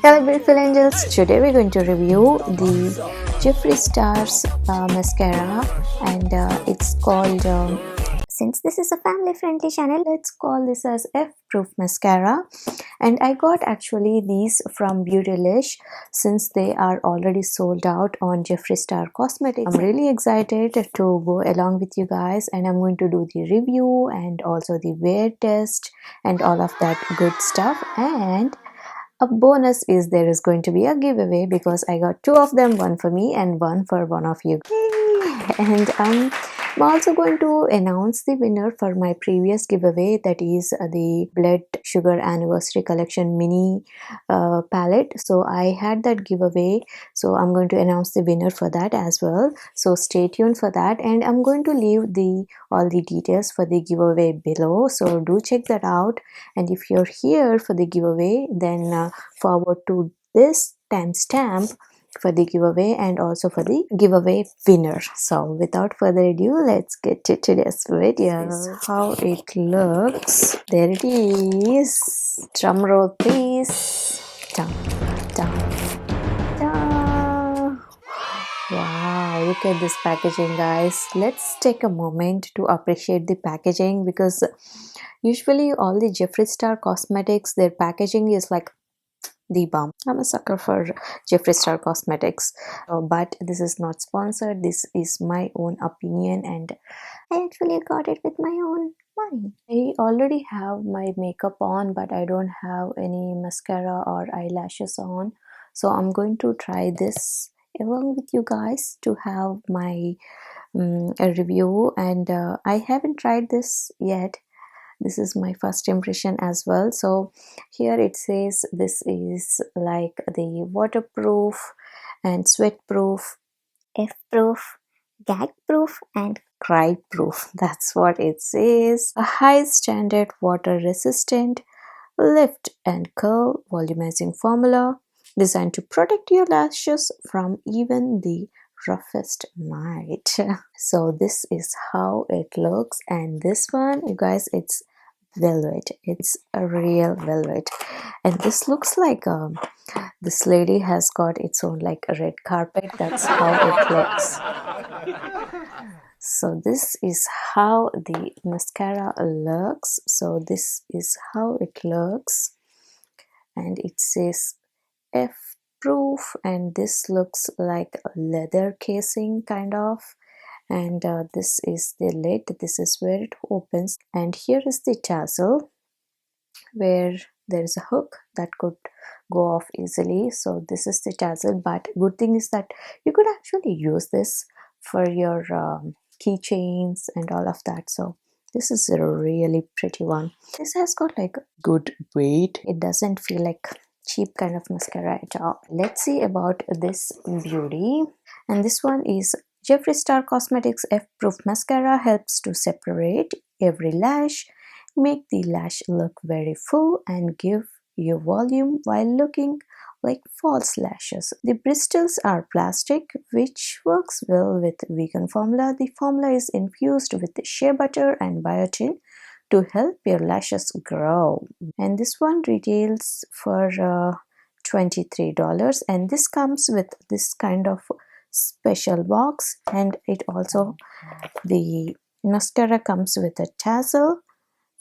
Hello beautiful angels, today we're going to review the Jeffree Stars mascara, and it's called, since this is a family friendly channel, let's call this as F Proof Mascara. And I got actually these from Beautylish since they are already sold out on Jeffree Star Cosmetics. I'm really excited to go along with you guys, and I'm going to do the review and also the wear test and all of that good stuff. And a bonus is there is going to be a giveaway because I got two of them, one for me and one for one of you. Yay! And I'm also going to announce the winner for my previous giveaway, that is the Blood Sugar Anniversary Collection mini palette. So I had that giveaway, so I'm going to announce the winner for that as well. So stay tuned for that, and I'm going to leave the all the details for the giveaway below, so do check that out. And if you're here for the giveaway, then forward to this timestamp for the giveaway and also for the giveaway winner. So without further ado, let's get to today's video. This is how it looks. There it is. Drum roll please. Dum, dum, dum. Wow, look at this packaging, guys. Let's take a moment to appreciate the packaging, because usually all the Jeffree Star Cosmetics, their packaging is like the bomb. I'm a sucker for Jeffree Star Cosmetics, but this is not sponsored. This is my own opinion, and I actually got it with my own money. I already have my makeup on, but I don't have any mascara or eyelashes on, so I'm going to try this along with you guys to have my a review. And I haven't tried this yet. This is my first impression as well. So here it says this is like the waterproof and sweat proof, F proof, gag proof, and cry proof. That's what it says. A high standard water resistant lift and curl volumizing formula designed to protect your lashes from even the roughest night. So this is how it looks, and this one, you guys, it's velvet. It's a real velvet, and this looks like this lady has got its own like a red carpet. That's how it looks. So this is how the mascara looks. So this is how it looks, and it says F proof, and this looks like a leather casing kind of. And this is the lid. This is where it opens, and here is the tassel where there is a hook that could go off easily. So this is the tassel, but good thing is that you could actually use this for your keychains and all of that. So this is a really pretty one. This has got like good weight. It doesn't feel like cheap kind of mascara at all. Let's see about this beauty, and this one is Jeffree Star Cosmetics F Proof Mascara. Helps to separate every lash, make the lash look very full, and give you volume while looking like false lashes. The bristles are plastic, which works well with vegan formula. The formula is infused with shea butter and biotin to help your lashes grow. And this one retails for $23, and this comes with this kind of special box, and it also, the mascara comes with a tassel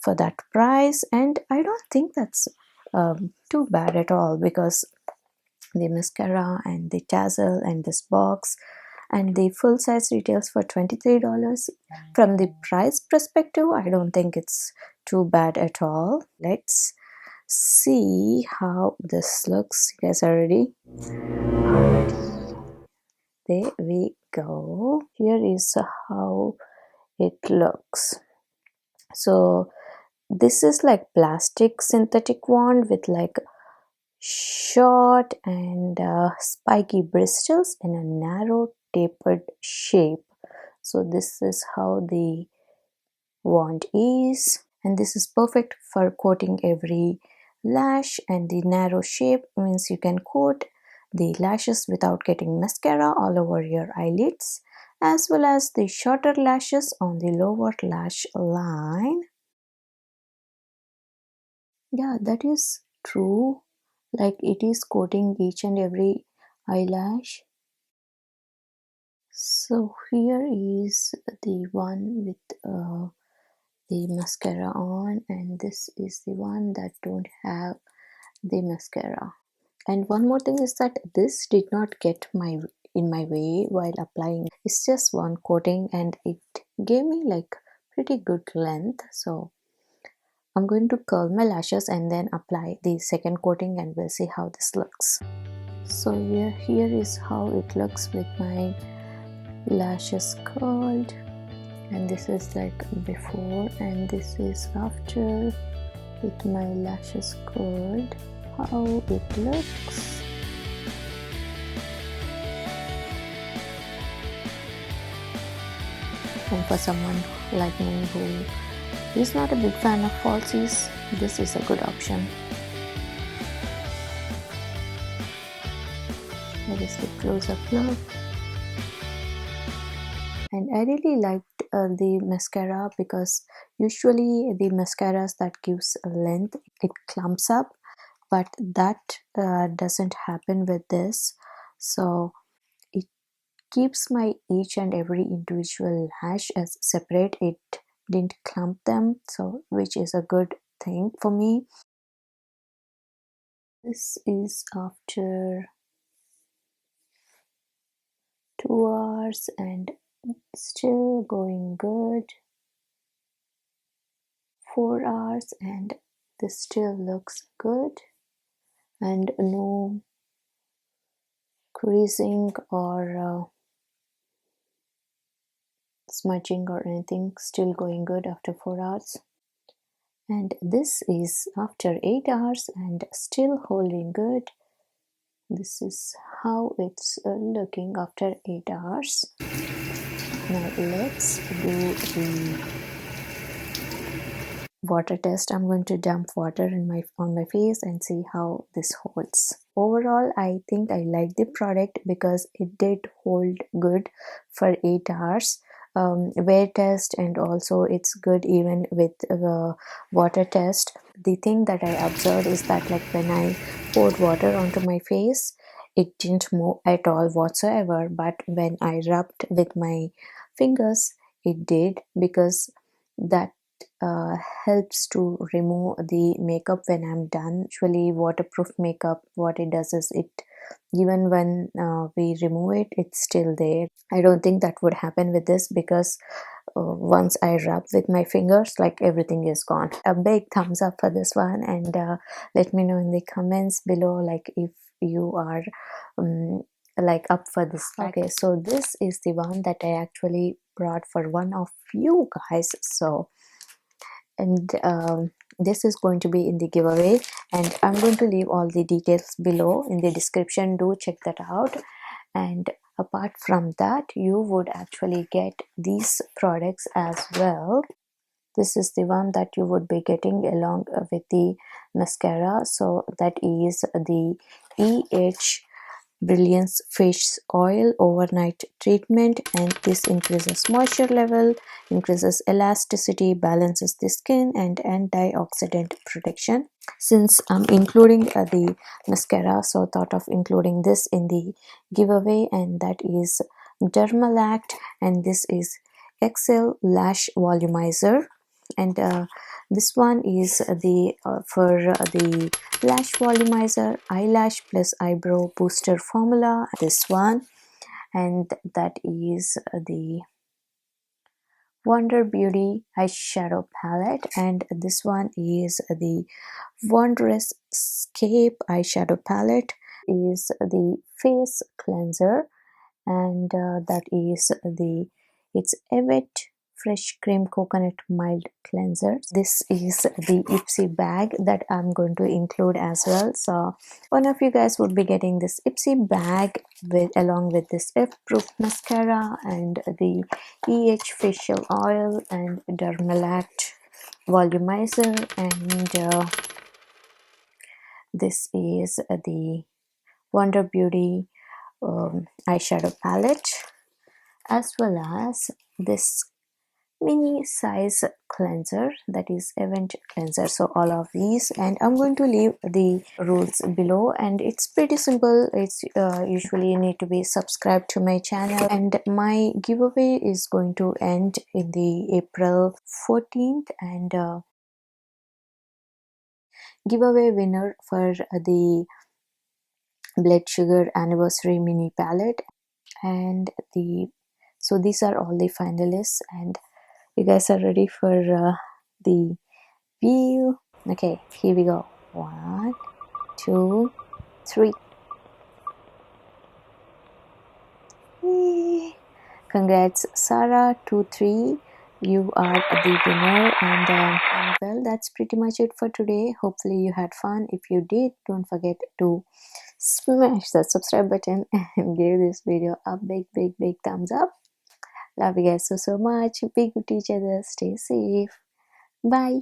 for that price. And I don't think that's too bad at all, because the mascara and the tassel and this box and the full size retails for $23. From the price perspective, I don't think it's too bad at all. Let's see how this looks. You guys are ready? There we go. Here is how it looks. So this is like plastic synthetic wand with like short and spiky bristles in a narrow tapered shape. So this is how the wand is, and this is perfect for coating every lash, and the narrow shape means you can coat the lashes without getting mascara all over your eyelids, as well as the shorter lashes on the lower lash line. Yeah, that is true. like it is coating each and every eyelash. So here is the one with the mascara on, and this is the one that don't have the mascara. And one more thing is that this did not get in my way while applying. It's just one coating and it gave me like pretty good length. So I'm going to curl my lashes and then apply the second coating, and we'll see how this looks. So here is how it looks with my lashes curled, and this is like before and this is after with my lashes curled, how it looks. And for someone like me who is not a big fan of falsies, this is a good option. Here is the close-up look. And I really liked the mascara because usually the mascaras that gives a length, it clumps up, but that doesn't happen with this. So it keeps my each and every individual lash as separate. It didn't clump them, so which is a good thing for me. This is after 2 hours and still going good. 4 hours and this still looks good, and no creasing or smudging or anything, still going good after 4 hours. And this is after 8 hours and still holding good. This is how it's looking after 8 hours. Now let's do the water test. I'm going to dump water on my face and see how this holds. Overall, I think I like the product because it did hold good for 8 hours. Wear test, and also it's good even with the water test. The thing that I observed is that like when I poured water onto my face, it didn't move at all whatsoever, but when I rubbed with my fingers, it did, because that uh, helps to remove the makeup when I'm done. Usually waterproof makeup, what it does is it, even when we remove it, it's still there. I don't think that would happen with this because once I rub with my fingers, like everything is gone. A big thumbs up for this one, and let me know in the comments below like if you are like up for this. Okay, so this is the one that I actually brought for one of you guys. So and this is going to be in the giveaway, and I'm going to leave all the details below in the description. Do check that out. And apart from that, you would actually get these products as well. This is the one that you would be getting along with the mascara. So that is the Brilliance Face Oil Overnight Treatment, and this increases moisture level, increases elasticity, balances the skin, and antioxidant protection. Since I'm including the mascara, so thought of including this in the giveaway, and that is Dermalact, and this is Excel Lash Volumizer, and this one is the for the lash volumizer, eyelash plus eyebrow booster formula, this one, and that is the Wonder Beauty eyeshadow palette, and this one is the Wondrous Scape eyeshadow palette, is the face cleanser, and that is the it's Evet Fresh Cream Coconut Mild Cleanser. This is the Ipsy bag that I'm going to include as well. So one of you guys would be getting this Ipsy bag with along with this F Proof Mascara and the facial oil and Dermalact volumizer, and this is the Wonder Beauty eyeshadow palette, as well as this mini size cleanser, that is event cleanser. So all of these, and I'm going to leave the rules below, and it's pretty simple. It's usually you need to be subscribed to my channel, and my giveaway is going to end in the April 14th, and giveaway winner for the blood sugar anniversary mini palette, and the so these are all the finalists, and you guys are ready for the view. Okay, here we go. One, two, three. Yay. Congrats, Sarah 23. You are the winner, and well, that's pretty much it for today. Hopefully, you had fun. If you did, don't forget to smash that subscribe button and give this video a big, big, big thumbs up. Love you guys so much. Be good to each other. Stay safe. Bye.